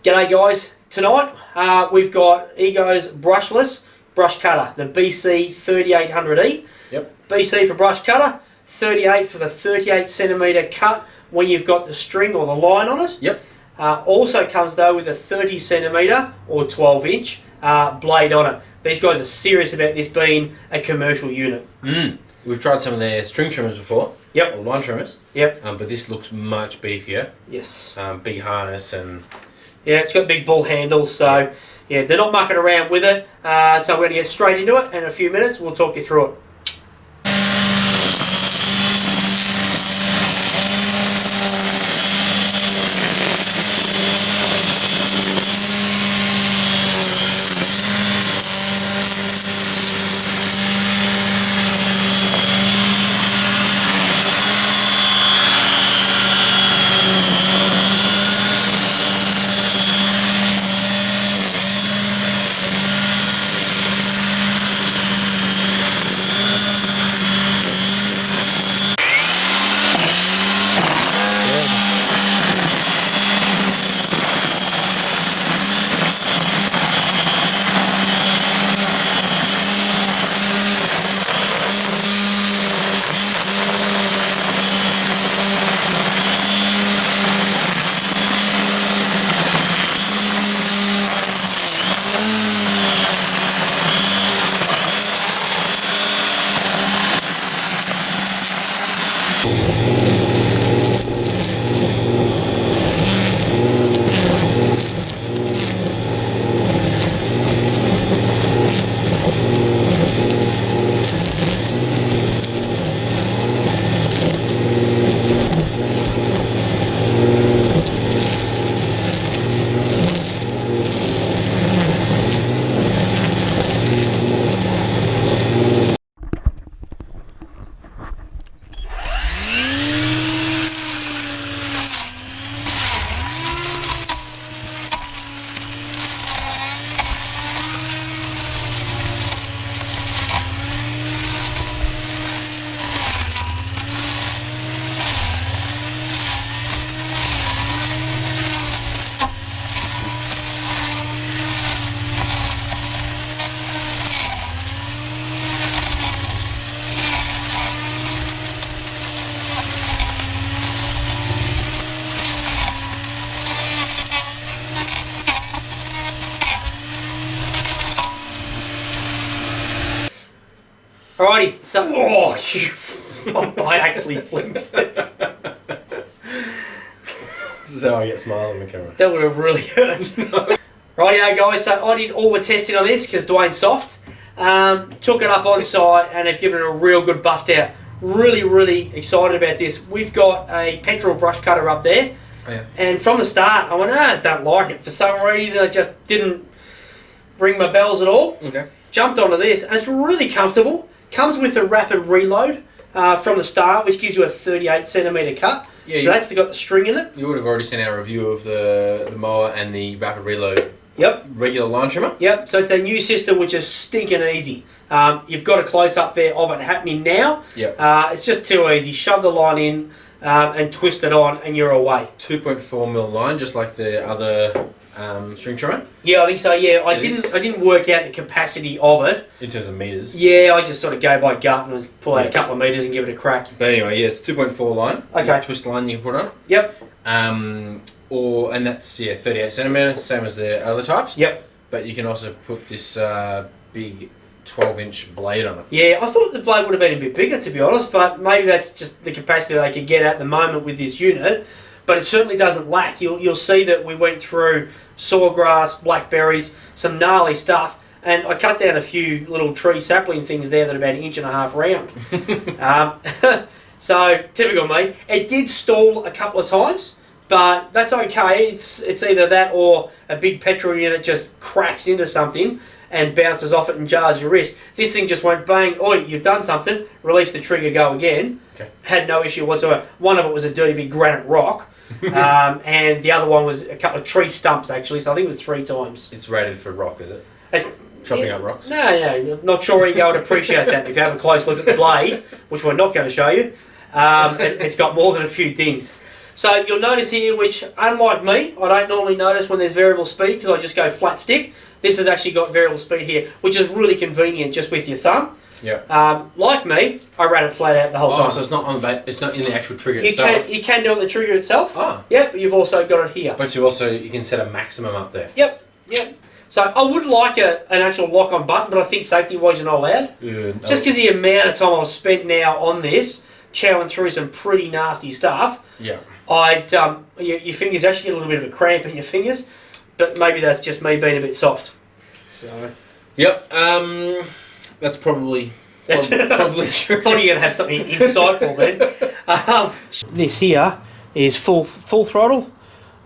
G'day guys, tonight we've got Ego's brushless brush cutter, the BC3800E. Yep. BC for brush cutter, 38 for the 38cm cut when you've got the string or the line on it. Yep. Also comes though with a 30cm or 12-inch blade on it. These guys are serious about this being a commercial unit. We've tried some of their string trimmers before. Yep. Or line trimmers. Yep. But this looks much beefier. Yes. Big harness and... Yeah, it's got big bull handles, so yeah, they're not mucking around with it. So we're going to get straight into it, and in a few minutes we'll talk you through it. Alrighty, so I actually flinched. This is how I get smiles on the camera. That would have really hurt. Rightio guys, so I did all the testing on this because Dwayne's soft. Took it up on site and have given it a real good bust out. Really excited about this. We've got a petrol brush cutter up there. Yeah. And from the start I went, I just don't like it. For some reason it just didn't ring my bells at all. Okay. Jumped onto this and it's really comfortable. Comes with a rapid reload from the start, which gives you a 38cm cut. Yeah, so that's got the string in it. You would have already seen our review of the mower and the rapid reload. Yep. Regular line trimmer. Yep. So it's their new system, which is stinking easy. You've got a close up there of it happening now. Yep. It's just too easy. Shove the line in and twist it on, and you're away. 2.4mm line, just like the other string trimmer. Yeah, I think so. Yeah, I didn't work out the capacity of it in terms of meters. Yeah, I just sort of go by gut and pull out a couple of meters and give it a crack. But anyway, yeah, it's 2.4 line. Okay. Twist line you can put on. Yep. And that's 38cm, same as the other types. Yep. But you can also put this big 12-inch blade on it. Yeah, I thought the blade would have been a bit bigger, to be honest, but maybe that's just the capacity they could get at the moment with this unit. But it certainly doesn't lack. You'll see that we went through sawgrass, blackberries, some gnarly stuff, and I cut down a few little tree sapling things there that are about 1.5 inches round. So, typical me. It did stall a couple of times, but that's okay. It's either that or a big petrol unit just cracks into something and bounces off it and jars your wrist. This thing just went bang, oi, you've done something, release the trigger, go again. Okay. Had no issue whatsoever. One of it was a dirty big granite rock, and the other one was a couple of tree stumps actually, so I think it was 3 times. It's rated for rock, is it? It's, Chopping up rocks? No, not sure you would appreciate that if you have a close look at the blade, which we're not going to show you. It's got more than a few dings. So you'll notice here, which unlike me, I don't normally notice when there's variable speed because I just go flat stick. This has actually got variable speed here, which is really convenient just with your thumb. Yeah. Like me, I ran it flat out the whole time. Oh, so it's not on the it's not in the actual trigger itself. You can do it on the trigger itself. Oh. Yeah, but you've also got it here. But you can set a maximum up there. Yep. So I would like an actual lock-on button, but I think safety-wise you're not allowed. Yeah, Just because the amount of time I've spent now on this, chowing through some pretty nasty stuff. Yeah. Your fingers actually get a little bit of a cramp in your fingers, but maybe that's just me being a bit soft. So. Yep. That's probably true. I thought you were going to have something insightful then. This here is full throttle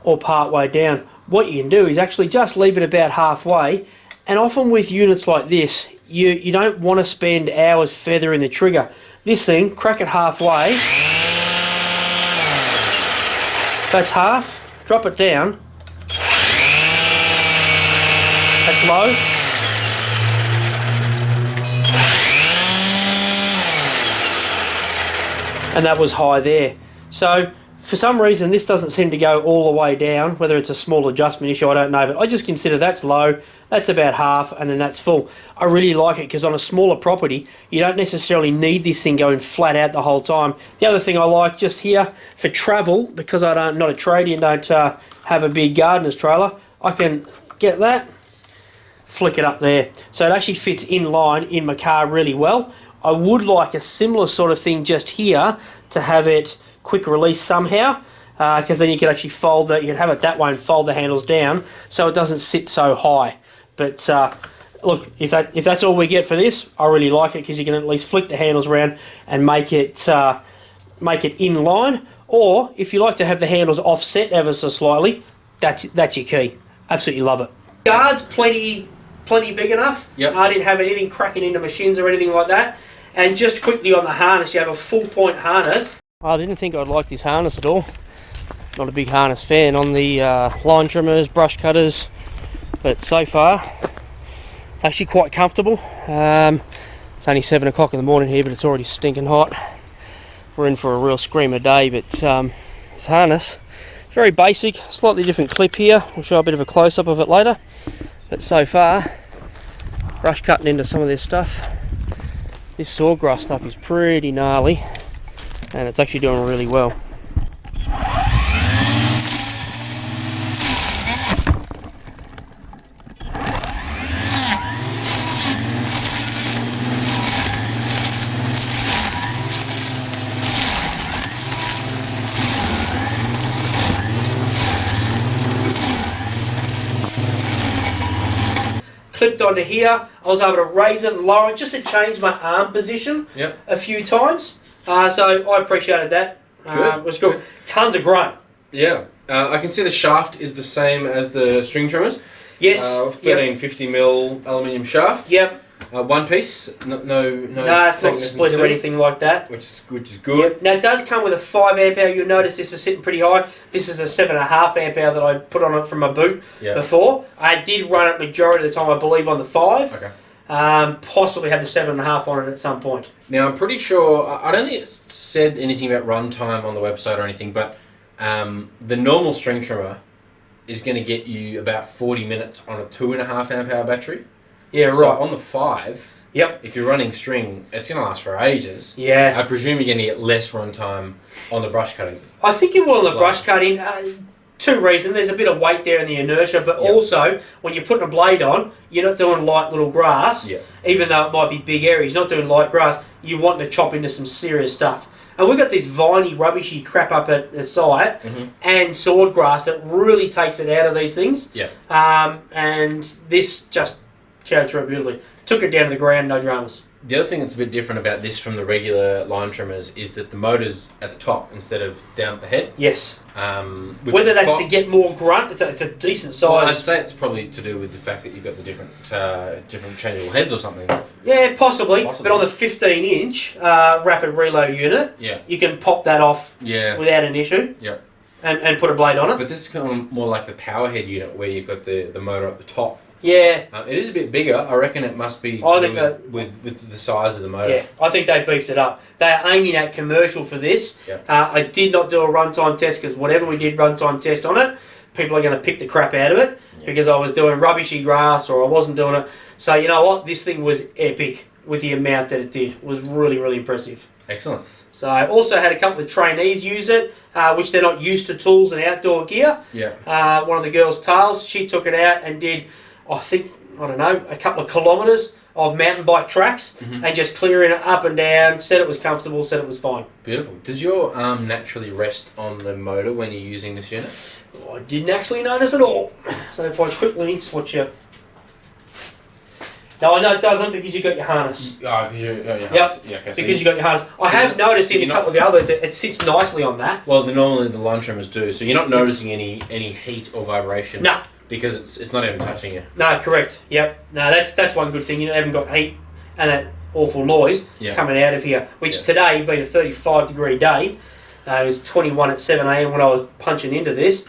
or part way down. What you can do is actually just leave it about halfway, and often with units like this, you don't want to spend hours feathering the trigger. This thing, crack it halfway. That's half. Drop it down. That's low. And that was high there. So for some reason this doesn't seem to go all the way down, whether it's a small adjustment issue, I don't know, but I just consider that's low, that's about half, and then that's full. I really like it because on a smaller property you don't necessarily need this thing going flat out the whole time. The other thing I like just here for travel, because I'm not a tradie and don't have a big gardener's trailer, I can get that, flick it up there. So it actually fits in line in my car really well. I would like a similar sort of thing just here to have it quick release somehow, because then you can actually fold that. You can have it that way and fold the handles down so it doesn't sit so high. But look, if that's all we get for this, I really like it because you can at least flick the handles around and make it in line. Or if you like to have the handles offset ever so slightly, that's your key. Absolutely love it. Guard's plenty big enough. Yep. I didn't have anything cracking into machines or anything like that. And just quickly on the harness, you have a full point harness. I didn't think I'd like this harness at all. Not a big harness fan on the line trimmers, brush cutters, but so far it's actually quite comfortable. It's only 7 o'clock in the morning here, but it's already stinking hot. We're in for a real screamer day, but this harness, very basic, slightly different clip here. We'll show a bit of a close-up of it later. But so far, brush cutting into some of this stuff. This sawgrass stuff is pretty gnarly, and it's actually doing really well. Clipped onto here. I was able to raise it and lower it just to change my arm position a few times. So I appreciated that. It was good. Tons of grunt. Yeah. I can see the shaft is the same as the string trimmers. Yes. 1350mm aluminium shaft. Yep. One piece. No, it's not split or anything like that. Which is good. Yep. Now it does come with a 5 amp hour. You'll notice this is sitting pretty high. This is a 7.5 amp hour that I put on it from my boot before. I did run it majority of the time, I believe, on the 5. Okay. Possibly have the 7.5 on it at some point. Now I'm pretty sure, I don't think it said anything about runtime on the website or anything, but the normal string trimmer is going to get you about 40 minutes on a 2.5 amp hour battery. Yeah, right. So on the 5, yep, if you're running string, it's going to last for ages. Yeah. I presume you're going to get less runtime on the brush cutting. I think you will on the brush cutting. Two reasons. There's a bit of weight there in the inertia, but also when you're putting a blade on, you're not doing light little grass, even though it might be big areas. You're not doing light grass. You want to chop into some serious stuff. And we've got this viney, rubbishy crap up at the site and sword grass that really takes it out of these things. Yeah. And this just chowed through it beautifully. Took it down to the ground, no dramas. The other thing that's a bit different about this from the regular line trimmers is that the motor's at the top instead of down at the head. Yes. Whether that's to get more grunt, it's a decent size. Well, I'd say it's probably to do with the fact that you've got the different changeable heads or something. Yeah, possibly. But on the 15-inch rapid reload unit, you can pop that off without an issue. Yeah. And put a blade on it. But this is kind of more like the power head unit where you've got the motor at the top. Yeah. It is a bit bigger. I reckon it must be I think with the size of the motor. Yeah, I think they beefed it up. They are aiming at commercial for this. Yep. I did not do a runtime test because whatever we did runtime test on it, people are going to pick the crap out of it because I was doing rubbishy grass or I wasn't doing it. So you know what? This thing was epic with the amount that it did. It was really, really impressive. Excellent. So I also had a couple of trainees use it, which they're not used to tools and outdoor gear. Yeah. One of the girls, Tails, she took it out and did, I don't know, a couple of kilometres of mountain bike tracks and just clearing it up and down, said it was comfortable, said it was fine. Beautiful. Does your arm naturally rest on the motor when you're using this unit? I didn't actually notice at all. So if I quickly switch you. No, I know it doesn't because you got your harness. Oh, because you got your Yep, harness. Yeah, okay, because you got your harness. I have noticed in a couple of the others it sits nicely on that. Well, normally the lawn trimmers do, so you're not noticing any heat or vibration. No. Because it's not even touching you. No, correct. Yep. No, that's one good thing. You haven't got heat and that awful noise coming out of here, which today, being a 35-degree day, it was 21 at 7 a.m. when I was punching into this.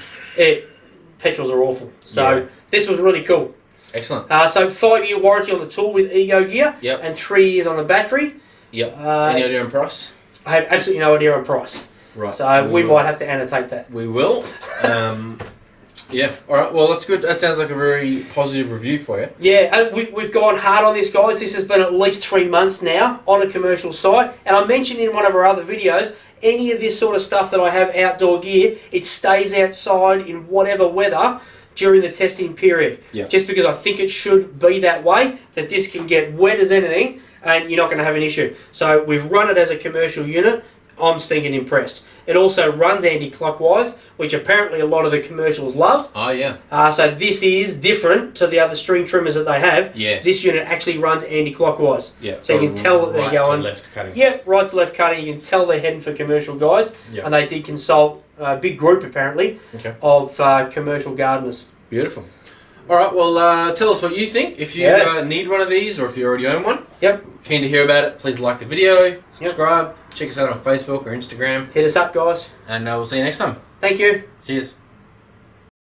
Petrols are awful. So this was really cool. Excellent. So 5-year warranty on the tool with Ego gear and 3 years on the battery. Yep. Any idea on price? I have absolutely no idea on price. Right. So we might have to annotate that. We will. Yeah. All right. Well, that's good. That sounds like a very positive review for you. Yeah, and we've gone hard on this, guys. This has been at least 3 months now on a commercial site. And I mentioned in one of our other videos, any of this sort of stuff that I have outdoor gear, it stays outside in whatever weather during the testing period. Yep. Just because I think it should be that way, that this can get wet as anything and you're not going to have an issue. So we've run it as a commercial unit. I'm stinking impressed. It also runs anti-clockwise, which apparently a lot of the commercials love. Oh, yeah. So this is different to the other string trimmers that they have. Yeah. This unit actually runs anti-clockwise. Yeah. So you can tell that they're going... right to left cutting. Yeah, right to left cutting. You can tell they're heading for commercial guys. Yep. And they did consult a big group, apparently, of commercial gardeners. Beautiful. All right, well, tell us what you think. If you need one of these or if you already own one, keen to hear about it, please like the video, subscribe, check us out on Facebook or Instagram. Hit us up, guys. And we'll see you next time. Thank you. Cheers.